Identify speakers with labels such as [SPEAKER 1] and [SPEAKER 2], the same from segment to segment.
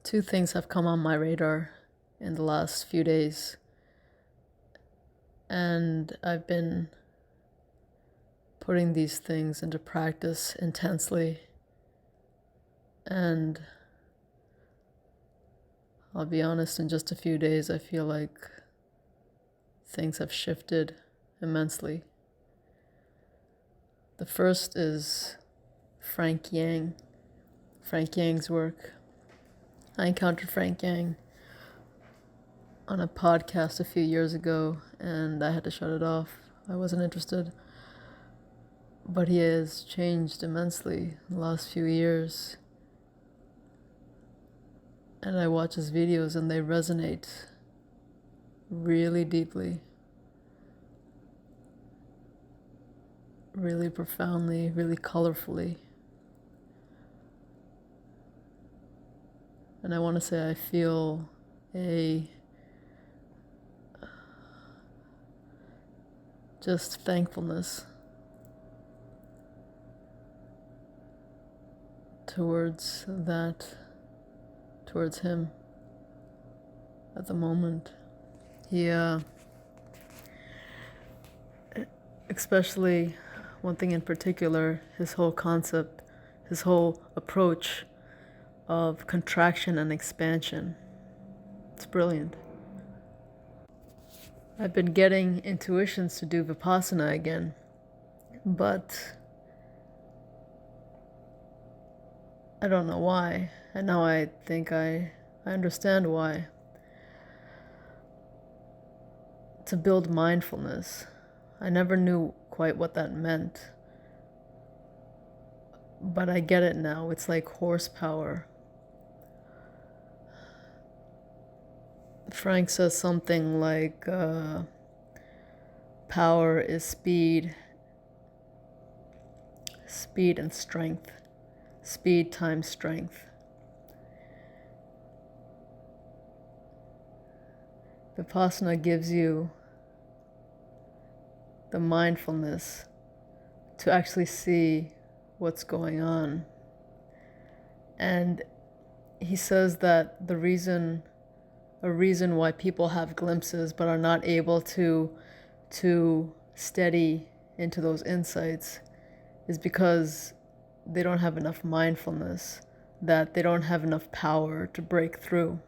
[SPEAKER 1] Two things have come on my radar in the last few days, and I've been putting these things into practice intensely, and I'll be honest, in just a few days I feel like things have shifted immensely. The first is Frank Yang's work. I encountered Frank Yang on a podcast a few years ago, and I had to shut it off. I wasn't interested. But he has changed immensely in the last few years. And I watch his videos and they resonate really deeply, really profoundly, really colorfully. And I want to say I feel a just thankfulness towards him at the moment. He, especially one thing in particular, his whole concept, his whole approach of contraction and expansion. It's brilliant. I've been getting intuitions to do Vipassana again, but I don't know why, and now I think I understand why. To build mindfulness. I never knew quite what that meant, but I get it now. It's like horsepower. Frank says something like power is speed and strength. Speed times strength. Vipassana gives you the mindfulness to actually see what's going on. And he says that a reason why people have glimpses but are not able to steady into those insights is because they don't have enough mindfulness, that they don't have enough power to break through.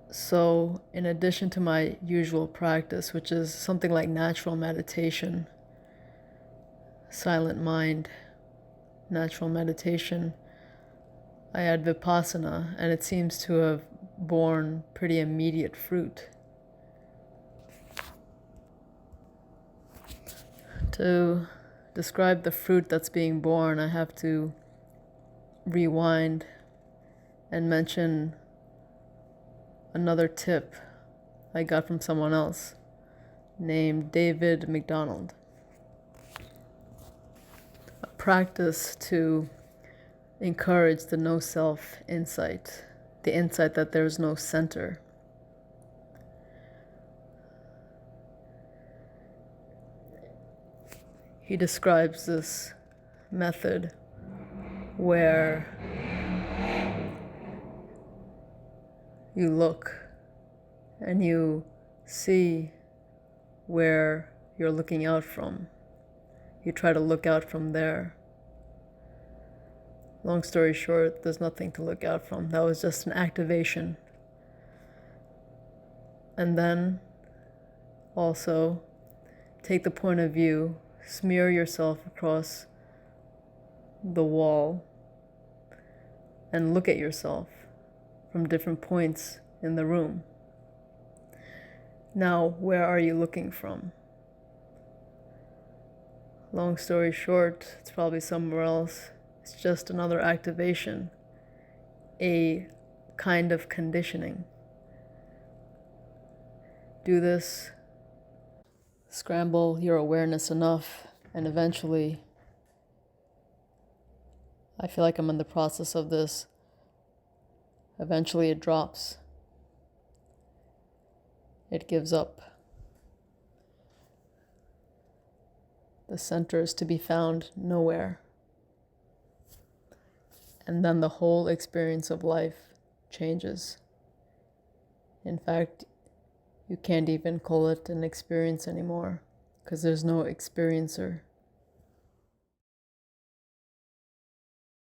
[SPEAKER 1] So in addition to my usual practice, which is something like natural meditation, silent mind, natural meditation, I add Vipassana, and it seems to have borne pretty immediate fruit. To describe the fruit that's being born, I have to rewind and mention another tip I got from someone else named David McDonald. A practice to encourage the no-self insight, the insight that there's no center. He describes this method where you look and you see where you're looking out from. You try to look out from there. Long story short, there's nothing to look out from. That was just an activation. And then also take the point of view, smear yourself across the wall, and look at yourself from different points in the room. Now, where are you looking from? Long story short, it's probably somewhere else. It's just another activation, a kind of conditioning. Do this, scramble your awareness enough, and eventually, I feel like I'm in the process of this, eventually it drops. It gives up. The center is to be found nowhere. And then the whole experience of life changes. In fact, you can't even call it an experience anymore because there's no experiencer.